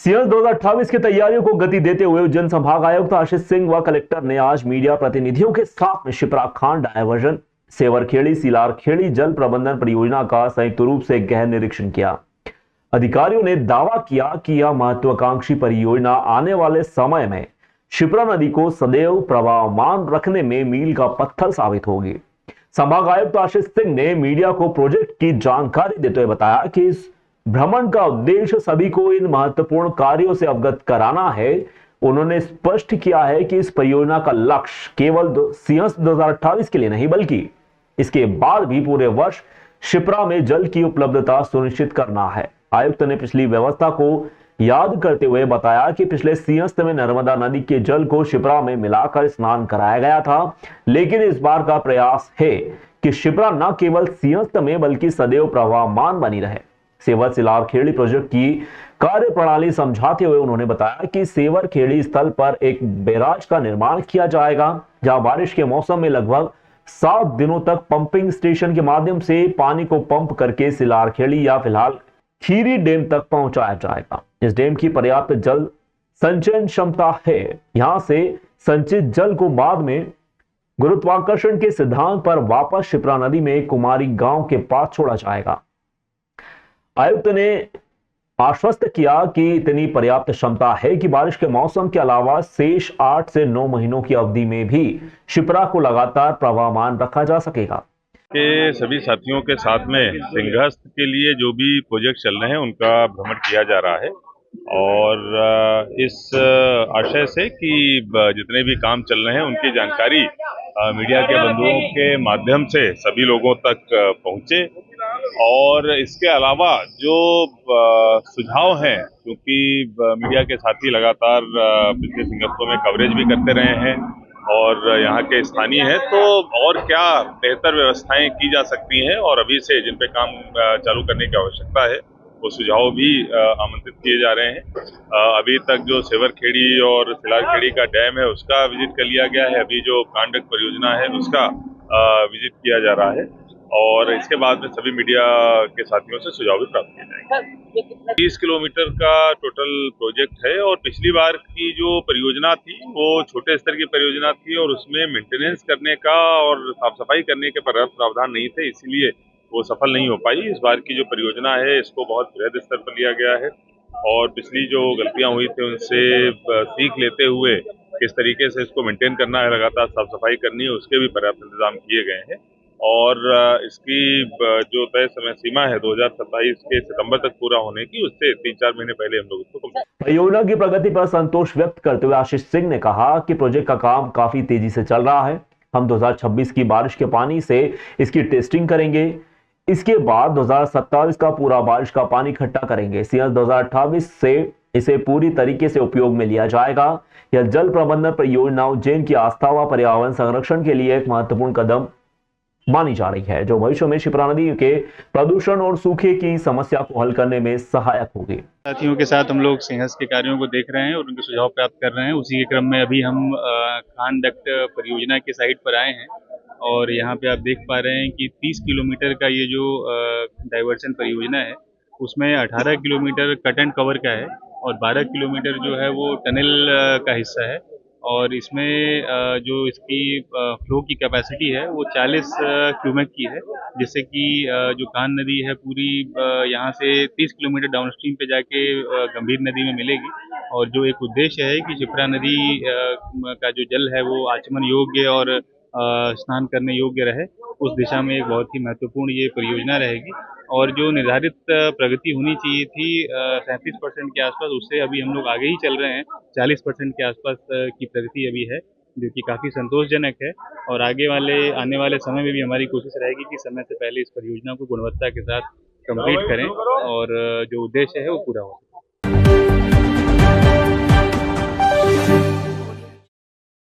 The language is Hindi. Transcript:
सीएस 2028 की तैयारियों को गति देते हुए उज्जैन संभाग आयुक्त आशीष सिंह व कलेक्टर ने आज मीडिया प्रतिनिधियों के साथ में शिप्रा खान डायवर्जन, सेवरखेड़ी सिलारखेड़ी जल प्रबंधन परियोजना का संयुक्त रूप से गहन निरीक्षण किया। अधिकारियों ने दावा किया कि यह महत्वाकांक्षी परियोजना आने वाले समय में शिप्रा नदी को सदैव प्रवाहमान रखने में मील का पत्थर साबित होगी। संभाग आयुक्त आशीष सिंह ने मीडिया को प्रोजेक्ट की जानकारी देते हुए बताया कि इस भ्रमण का उद्देश्य सभी को इन महत्वपूर्ण कार्यों से अवगत कराना है। उन्होंने स्पष्ट किया है कि इस परियोजना का लक्ष्य केवल सीएस 2028 के लिए नहीं बल्कि इसके बाद भी पूरे वर्ष शिप्रा में जल की उपलब्धता सुनिश्चित करना है। आयुक्त ने पिछली व्यवस्था को याद करते हुए बताया कि पिछले सिंहस्थ में नर्मदा नदी के जल को शिप्रा में मिलाकर स्नान कराया गया था, लेकिन इस बार का प्रयास है कि शिप्रा न केवल सिंहस्थ में बल्कि सदैव प्रवाहमान बनी रहे। सेवर सिलारखेड़ी प्रोजेक्ट की कार्य प्रणाली समझाते हुए उन्होंने बताया कि सेवरखेड़ी स्थल पर एक बैराज का निर्माण किया जाएगा, जहां बारिश के मौसम में लगभग 7 दिनों तक पंपिंग स्टेशन के माध्यम से पानी को पंप करके सिलारखेड़ी या फिलहाल खीरी डैम तक पहुंचाया जाएगा। इस डैम की पर्याप्त जल संचयन क्षमता है। यहां से संचित जल को बाद में गुरुत्वाकर्षण के सिद्धांत पर वापस शिप्रा नदी में कुमारी गांव के पास छोड़ा जाएगा। आयुक्त ने आश्वस्त किया कि इतनी पर्याप्त क्षमता है कि बारिश के मौसम के अलावा शेष 8 से 9 महीनों की अवधि में भी शिप्रा को लगातार प्रवाहमान रखा जा सकेगा। के सभी साथियों के साथ में सिंहस्थ के लिए जो भी प्रोजेक्ट चल रहे हैं उनका भ्रमण किया जा रहा है और इस आशय से कि जितने भी काम चल रहे हैं उनकी जानकारी मीडिया के बंधुओं के माध्यम से सभी लोगों तक पहुंचे। और इसके अलावा जो सुझाव हैं, क्योंकि मीडिया के साथी लगातार पिछले सिंहस्थों में कवरेज भी करते रहे हैं और यहाँ के स्थानीय हैं, तो और क्या बेहतर व्यवस्थाएं की जा सकती हैं और अभी से जिन पे काम चालू करने की आवश्यकता है वो सुझाव भी आमंत्रित किए जा रहे हैं। अभी तक जो सेवरखेड़ी और सिलारखेड़ी का डैम है उसका विजिट कर लिया गया है। अभी जो कांडक परियोजना है उसका विजिट किया जा रहा है और इसके बाद में सभी मीडिया के साथियों से सुझाव भी प्राप्त किए जाएंगे। 30 किलोमीटर का टोटल प्रोजेक्ट है और पिछली बार की जो परियोजना थी वो छोटे स्तर की परियोजना थी और उसमें मेंटेनेंस करने का और साफ सफाई करने के पर्याप्त प्रावधान नहीं थे, इसीलिए वो सफल नहीं हो पाई। इस बार की जो परियोजना है इसको बहुत बृहद स्तर पर लिया गया है और पिछली जो गलतियां हुई थी उनसे सीख लेते हुए किस तरीके से इसको मेंटेन करना है, लगातार साफ सफाई करनी है, उसके भी पर्याप्त इंतजाम किए गए हैं और इसकी जो तय समय सीमा है 2027 के सितंबर तक पूरा होने की, उससे 3-4 महीने पहले हम लोग इसको परियोजना की प्रगति पर संतोष व्यक्त करते हुए आशीष सिंह ने कहा कि प्रोजेक्ट का काम काफी तेजी से चल रहा है। हम 2026 की बारिश के पानी से इसकी टेस्टिंग करेंगे। इसके बाद 2027 का पूरा बारिश का पानी इकट्ठा करेंगे। सीएस 2028 से इसे पूरी तरीके से उपयोग में लिया जाएगा। यह जल प्रबंधन परियोजना उज्जैन की आस्था व पर्यावरण संरक्षण के लिए एक महत्वपूर्ण कदम मानी जा रही है, जो भविष्य में शिप्रा नदी के प्रदूषण और सूखे की समस्या को हल करने में सहायक होगी। साथियों के साथ हम लोग सिंहस्थ के कार्यों को देख रहे हैं और उनके सुझाव प्राप्त कर रहे हैं। उसी के क्रम में अभी हम खान डक्ट परियोजना के साइट पर आए हैं और यहाँ पे आप देख पा रहे हैं कि 30 किलोमीटर का ये जो डाइवर्सन परियोजना है उसमें 18 किलोमीटर कट एंड कवर का है और 12 किलोमीटर जो है वो टनल का हिस्सा है और इसमें जो इसकी फ्लो की कैपेसिटी है वो 40 क्यूमेक की है, जिससे कि जो कान नदी है पूरी यहाँ से 30 किलोमीटर डाउनस्ट्रीम पे जाके गंभीर नदी में मिलेगी और जो एक उद्देश्य है कि शिप्रा नदी का जो जल है वो आचमन योग्य और स्नान करने योग्य रहे, उस दिशा में एक बहुत ही महत्वपूर्ण ये परियोजना रहेगी। और जो निर्धारित प्रगति होनी चाहिए थी 37% के आसपास, उससे अभी हम लोग आगे ही चल रहे हैं। 40% के आसपास की प्रगति अभी है, जो कि काफ़ी संतोषजनक है और आने वाले समय में भी हमारी कोशिश रहेगी कि समय से पहले इस परियोजना को गुणवत्ता के साथ कंप्लीट करें और जो उद्देश्य है वो पूरा हो।